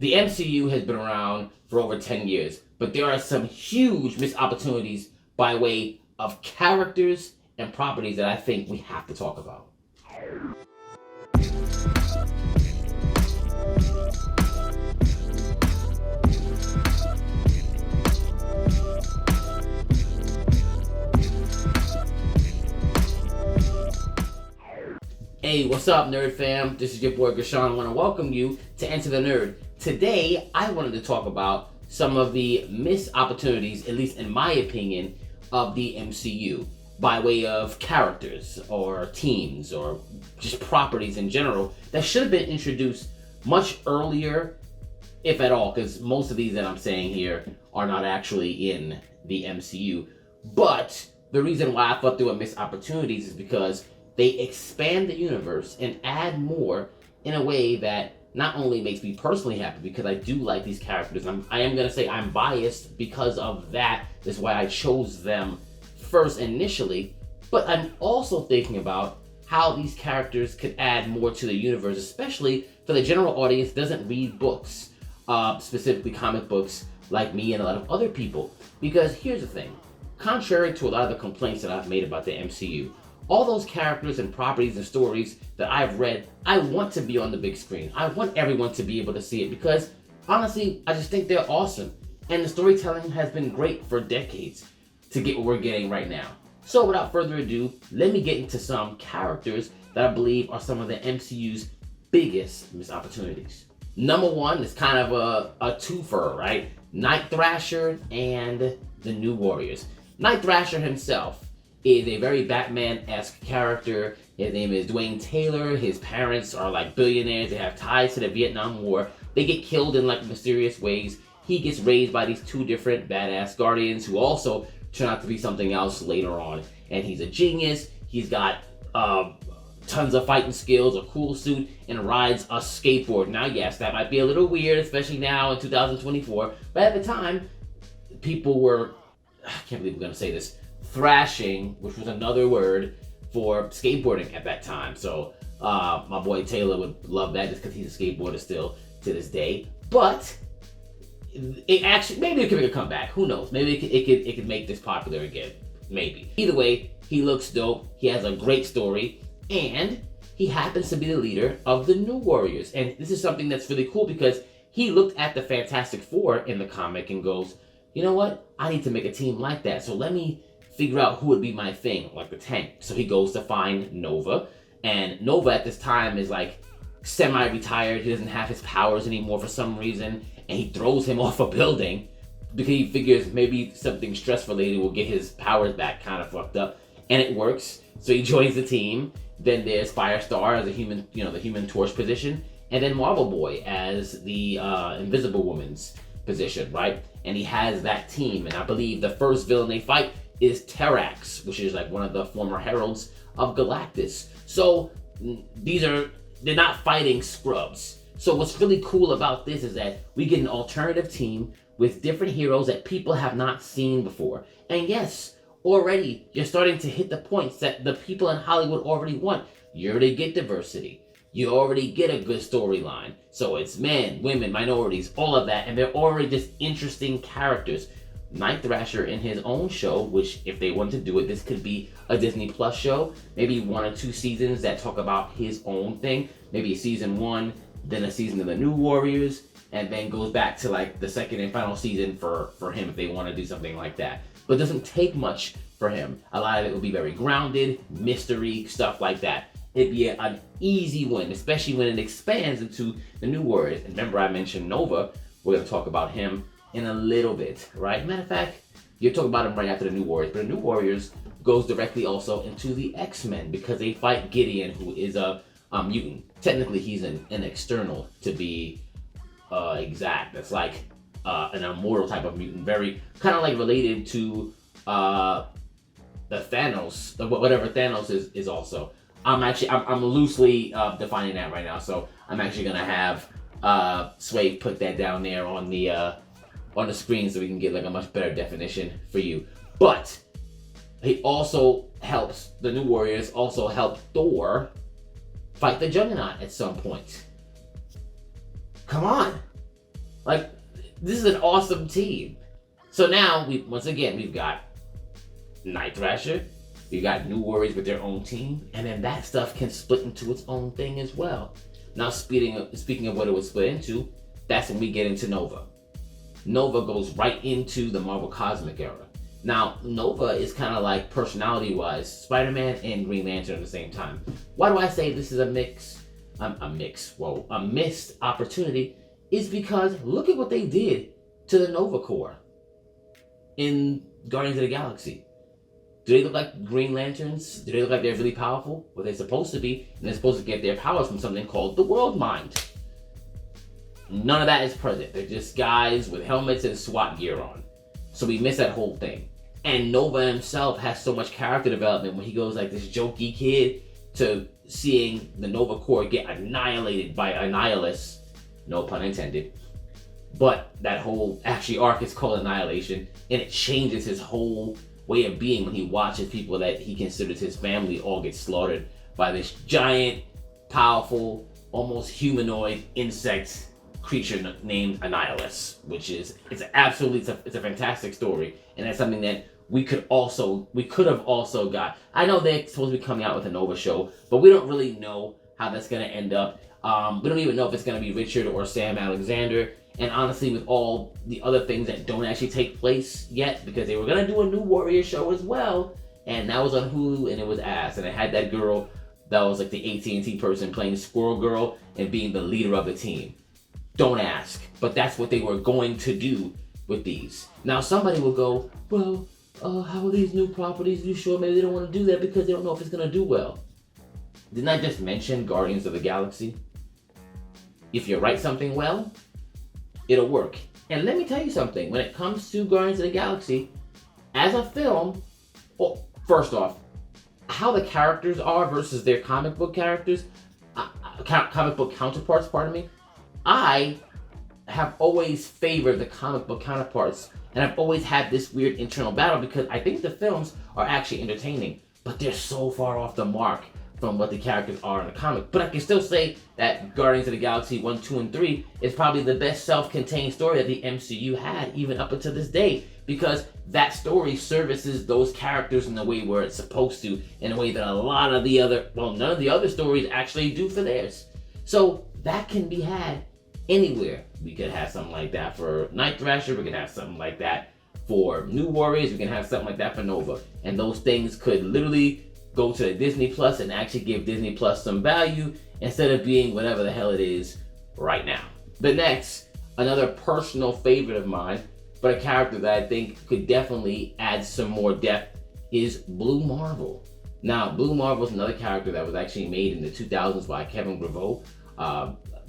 The MCU has been around for over 10 years, but there are some huge missed opportunities by way of characters and properties that I think we have to talk about. Hey, what's up, Nerd Fam? This is your boy Gashawn. I want to welcome you to Enter the Nerd. Today, I wanted to talk about some of the missed opportunities, at least in my opinion, of the MCU by way of characters or teams or just properties in general that should have been introduced much earlier, if at all, because most of these that I'm saying here are not actually in the MCU. But the reason why I thought they were missed opportunities is because they expand the universe and add more in a way that not only makes me personally happy because I do like these characters. I am going to say I'm biased because of that. That's why I chose them first initially. But I'm also thinking about how these characters could add more to the universe, especially for the general audience that doesn't read books, specifically comic books like me and a lot of other people. Because here's the thing. Contrary to a lot of the complaints that I've made about the MCU, all those characters and properties and stories that I've read, I want to be on the big screen. I want everyone to be able to see it because, honestly, I just think they're awesome. And the storytelling has been great for decades to get what we're getting right now. So without further ado, let me get into some characters that I believe are some of the MCU's biggest missed opportunities. Number one is kind of a twofer, right? Night Thrasher and the New Warriors. Night Thrasher himself is a very Batman-esque character. His name is Dwayne Taylor. His parents are like billionaires. They have ties to the Vietnam War. They get killed in like mysterious ways. He gets raised by these two different badass guardians who also turn out to be something else later on. And he's a genius. He's got tons of fighting skills, a cool suit, and rides a skateboard. Now, yes, that might be a little weird, especially now in 2024. But at the time, people were, I can't believe we're going to say this, thrashing, which was another word for skateboarding at that time. So my boy Taylor would love that just because he's a skateboarder still to this day. But it actually, maybe it could make a comeback. Who knows? Maybe it could make this popular again. Maybe. Either way, he looks dope. He has a great story, and he happens to be the leader of the New Warriors. And this is something that's really cool because he looked at the Fantastic Four in the comic and goes, you know what? I need to make a team like that. So let me figure out who would be my thing, like the Tank. So he goes to find Nova, and Nova at this time is like semi-retired. He doesn't have his powers anymore for some reason, and he throws him off a building because he figures maybe something stress-related will get his powers back, kind of fucked up, and it works. So he joins the team. Then there's Firestar as a human, the Human Torch position, and then Marvel Boy as the Invisible Woman's position, right? And he has that team, and I believe the first villain they fight is Terrax, which is like one of the former heralds of Galactus. So they're not fighting scrubs. So what's really cool about this is that we get an alternative team with different heroes that people have not seen before. And yes, already you're starting to hit the points that the people in Hollywood already want. You already get diversity. You already get a good storyline. So it's men, women, minorities, all of that. And they're already just interesting characters. Night Thrasher in his own show, which if they wanted to do it, this could be a Disney Plus show, maybe 1 or 2 seasons that talk about his own thing, maybe season 1, then a season of the New Warriors, and then goes back to like the second and final season for him if they want to do something like that. But it doesn't take much for him. A lot of it will be very grounded, mystery, stuff like that. It'd be an easy win, especially when it expands into the New Warriors. And remember I mentioned Nova, we're going to talk about him in a little bit, right? Matter of fact, you're talking about him right after the New Warriors, but the New Warriors goes directly also into the X-Men because they fight Gideon, who is a mutant. Technically, he's an external to be exact. That's like an immortal type of mutant, very kind of like related to the Thanos, whatever Thanos is also. I'm loosely defining that right now, so I'm actually gonna have Sway put that down there on the screen so we can get like a much better definition for you. But he also helps, the New Warriors also help Thor fight the Juggernaut at some point. Come on. Like, this is an awesome team. So now, we've got Night Thrasher, we've got New Warriors with their own team, and then that stuff can split into its own thing as well. Now, speaking of what it would split into, that's when we get into Nova. Nova goes right into the Marvel Cosmic era. Now, Nova is kind of like, personality-wise, Spider-Man and Green Lantern at the same time. Why do I say this is a missed opportunity? Is because look at what they did to the Nova Corps in Guardians of the Galaxy. Do they look like Green Lanterns? Do they look like they're really powerful? Well, they're supposed to be, and they're supposed to get their powers from something called the World Mind. None of that is present. They're just guys with helmets and SWAT gear on. So we miss that whole thing. And Nova himself has so much character development when he goes like this jokey kid to seeing the Nova Corps get annihilated by Annihilus. No pun intended. But that whole arc is called Annihilation, and it changes his whole way of being when he watches people that he considers his family all get slaughtered by this giant, powerful, almost humanoid insect creature named Annihilus, which is it's a fantastic story, and that's something that we could have also got. I know they're supposed to be coming out with a Nova show, but we don't really know how that's going to end up. We don't even know if it's going to be Richard or Sam Alexander. And honestly, with all the other things that don't actually take place yet, because they were going to do a New Warrior show as well, and that was on Hulu, and it was ass. And it had that girl that was like the AT&T person playing Squirrel Girl and being the leader of the team. Don't ask. But that's what they were going to do with these. Now, somebody will go, well, how are these new properties? You sure maybe they don't want to do that because they don't know if it's going to do well? Didn't I just mention Guardians of the Galaxy? If you write something well, it'll work. And let me tell you something. When it comes to Guardians of the Galaxy, as a film, well, first off, how the characters are versus their comic book characters, comic book counterparts, pardon me, I have always favored the comic book counterparts, and I've always had this weird internal battle because I think the films are actually entertaining, but they're so far off the mark from what the characters are in the comic. But I can still say that Guardians of the Galaxy 1, 2, and 3 is probably the best self-contained story that the MCU had, even up until this day, because that story services those characters in the way where it's supposed to, in a way that a lot of the other, well, none of the other stories actually do for theirs. So that can be had anywhere. We could have something like that for Night Thrasher, we could have something like that for New Warriors, we can have something like that for Nova. And those things could literally go to Disney Plus and actually give Disney Plus some value instead of being whatever the hell it is right now. The next, another personal favorite of mine, but a character that I think could definitely add some more depth, is Blue Marvel. Now, Blue Marvel is another character that was actually made in the 2000s by Kevin Graveau.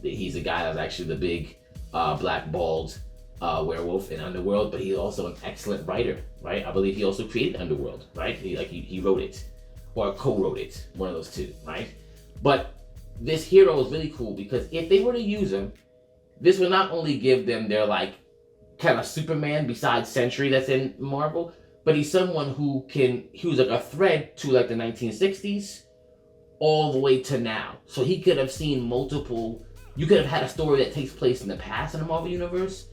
He's a guy that's actually the big black bald werewolf in Underworld, but he's also an excellent writer, right? I believe he also created Underworld, right? He wrote it. Or co-wrote it, one of those two, right? But this hero is really cool because if they were to use him, this would not only give them their like kind of Superman besides Sentry that's in Marvel, but he's someone who's like a thread to like the 1960s all the way to now. So he could have seen you could have had a story that takes place in the past in the Marvel Universe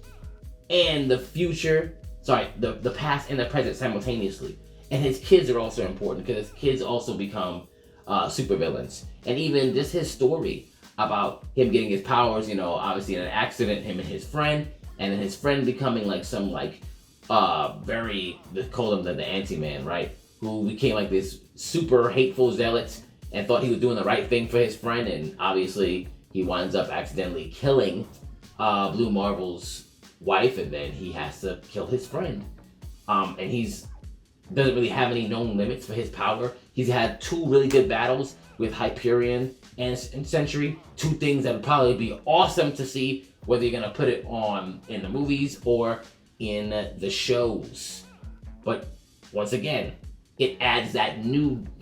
and the future, the past and the present simultaneously. And his kids are also important because his kids also become supervillains. And even just his story about him getting his powers, obviously in an accident, him and his friend, and then his friend becoming like some they call him the anti-man, right? Who became like this super hateful zealot and thought he was doing the right thing for his friend, and obviously he winds up accidentally killing Blue Marvel's wife, and then he has to kill his friend. And doesn't really have any known limits for his power. He's had two really good battles with Hyperion and Sentry, two things that would probably be awesome to see, whether you're gonna put it on in the movies or in the shows. But once again, it adds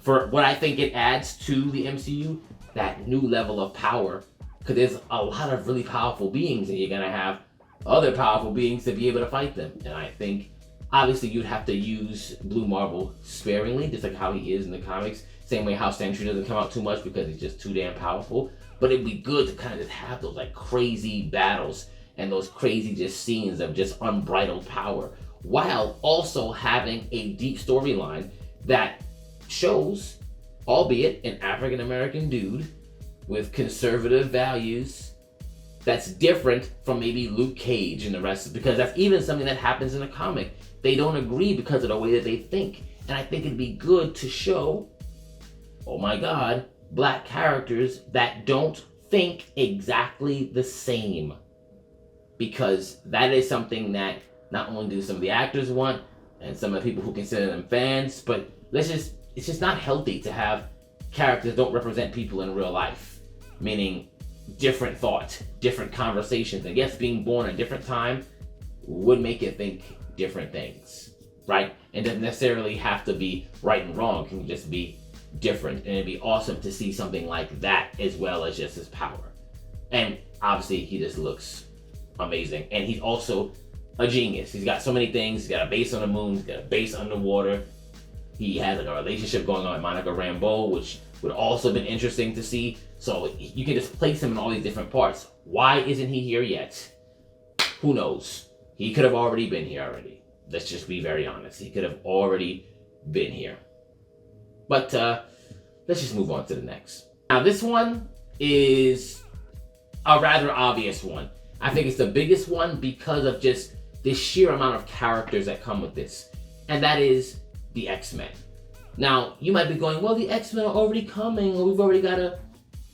for what I think it adds to the MCU, that new level of power, because there's a lot of really powerful beings and you're gonna have other powerful beings to be able to fight them. And I think obviously you'd have to use Blue Marvel sparingly, just like how he is in the comics. Same way how Sentry doesn't come out too much because he's just too damn powerful. But it'd be good to kind of just have those like crazy battles and those crazy just scenes of just unbridled power, while also having a deep storyline that shows, albeit an African American dude with conservative values, that's different from maybe Luke Cage and the rest, because that's even something that happens in a comic. They don't agree because of the way that they think. And I think it'd be good to show, oh my God, black characters that don't think exactly the same. Because that is something that not only do some of the actors want, and some of the people who consider them fans, but it's just not healthy to have characters that don't represent people in real life. Meaning different thought, different conversations. And yes, being born at a different time would make you think different things, right? It doesn't necessarily have to be right and wrong. It can just be different. And it'd be awesome to see something like that, as well as just his power. And obviously he just looks amazing. And he's also a genius. He's got so many things. He's got a base on the moon. He's got a base underwater. He has like a relationship going on with Monica Rambeau, which would also have been interesting to see. So you can just place him in all these different parts. Why isn't he here yet? Who knows? He could have already been here already. Let's just be very honest. He could have already been here. But let's just move on to the next. Now this one is a rather obvious one. I think it's the biggest one because of just the sheer amount of characters that come with this. And that is the X-Men. Now, you might be going, well, the X-Men are already coming, or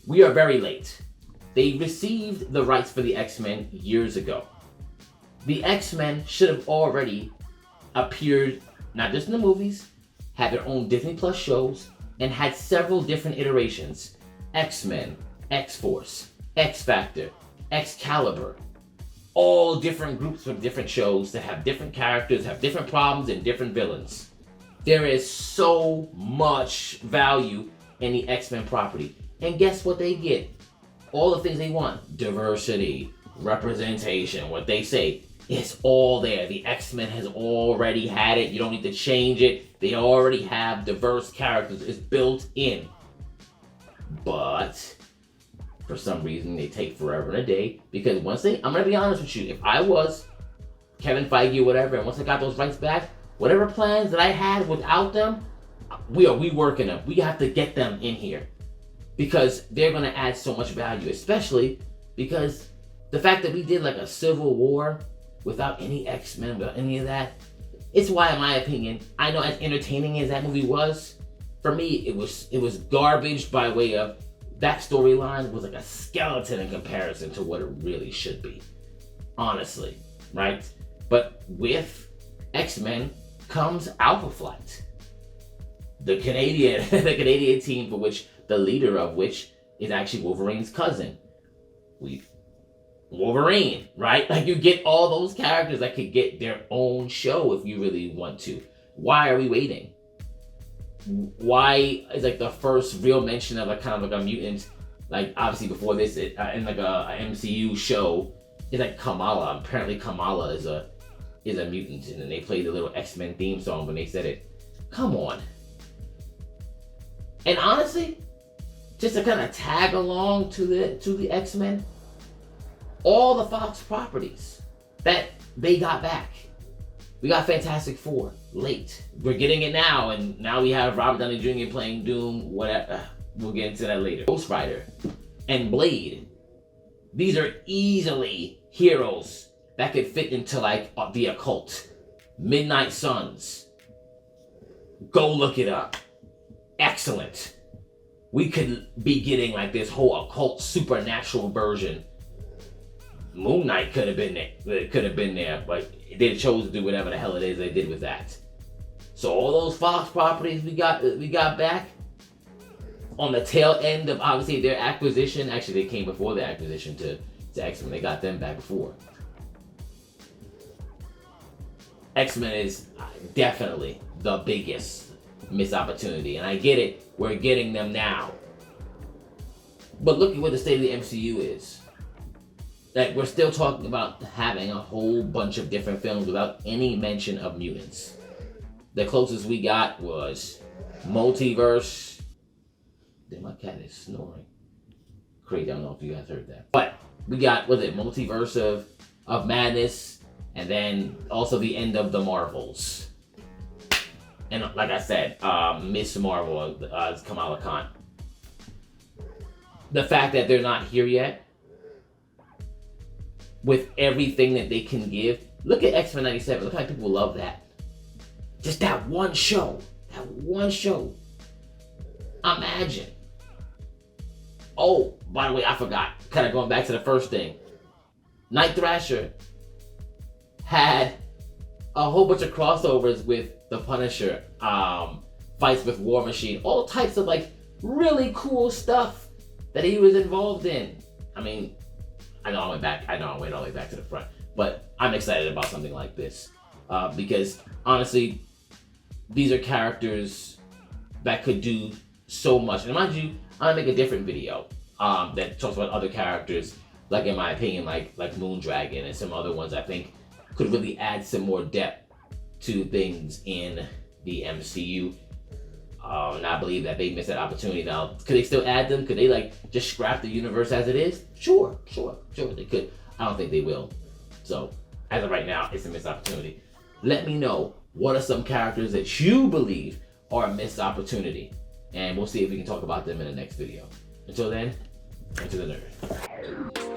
we are very late. They received the rights for the X-Men years ago. The X-Men should have already appeared, not just in the movies, had their own Disney Plus shows, and had several different iterations. X-Men, X-Force, X-Factor, Excalibur. All different groups from different shows that have different characters, have different problems, and different villains. There is so much value in the X-Men property. And guess what they get? All the things they want. Diversity, representation, what they say. It's all there. The X-Men has already had it. You don't need to change it. They already have diverse characters. It's built in. But for some reason, they take forever and a day. Because I'm going to be honest with you. If I was Kevin Feige or whatever, and once I got those rights back, whatever plans that I had without them, we working them. We have to get them in here because they're going to add so much value, especially because the fact that we did like a Civil War without any X-Men, without any of that, it's why, in my opinion, I know as entertaining as that movie was, for me, it was garbage by way of that storyline was like a skeleton in comparison to what it really should be. Honestly, right? But with X-Men comes Alpha Flight, the Canadian team, for which the leader of which is actually Wolverine's cousin. Wolverine, right? Like you get all those characters that could get their own show if you really want to. Why are we waiting? Why is like the first real mention of like kind of like a mutant, like obviously before this in like a MCU show is like Kamala. Apparently Kamala is a mutant, and then they played the little X-Men theme song when they said it. Come on. And honestly, just to kind of tag along to the X-Men, all the Fox properties that they got back. We got Fantastic Four late. We're getting it now, and now we have Robert Downey Jr. playing Doom, whatever. We'll get into that later. Ghost Rider and Blade. These are easily heroes that could fit into like the occult. Midnight Suns. Go look it up. Excellent. We could be getting like this whole occult supernatural version. Moon Knight could have been there, but they chose to do whatever the hell it is they did with that. So all those Fox properties we got back on the tail end of obviously their acquisition. Actually, they came before the acquisition to X-Men. They got them back before. X-Men is definitely the biggest missed opportunity, and I get it. We're getting them now, but look at what the state of the MCU is. Like, we're still talking about having a whole bunch of different films without any mention of mutants. The closest we got was Multiverse. Then my cat is snoring. Crazy, I don't know if you guys heard that. But we got, was it Multiverse of of Madness, and then also the end of the Marvels. And like I said, Miss Marvel is Kamala Khan. The fact that they're not here yet, with everything that they can give. Look at X-Men 97. Look how people love that. Just that one show. That one show. Imagine. Oh, by the way, I forgot. Kind of going back to the first thing. Night Thrasher had a whole bunch of crossovers with the Punisher, fights with War Machine, all types of like really cool stuff that he was involved in. I mean, I know I went all the way back to the front, but I'm excited about something like this because honestly, these are characters that could do so much. And mind you, I'm gonna make a different video that talks about other characters, like in my opinion, like Moondragon and some other ones I think could really add some more depth to things in the MCU. And I believe that they missed that opportunity. Now, could they still add them? Could they like just scrap the universe as it is? Sure, they could. I don't think they will. So, as of right now, it's a missed opportunity. Let me know, what are some characters that you believe are a missed opportunity? And we'll see if we can talk about them in the next video. Until then, into the nerd.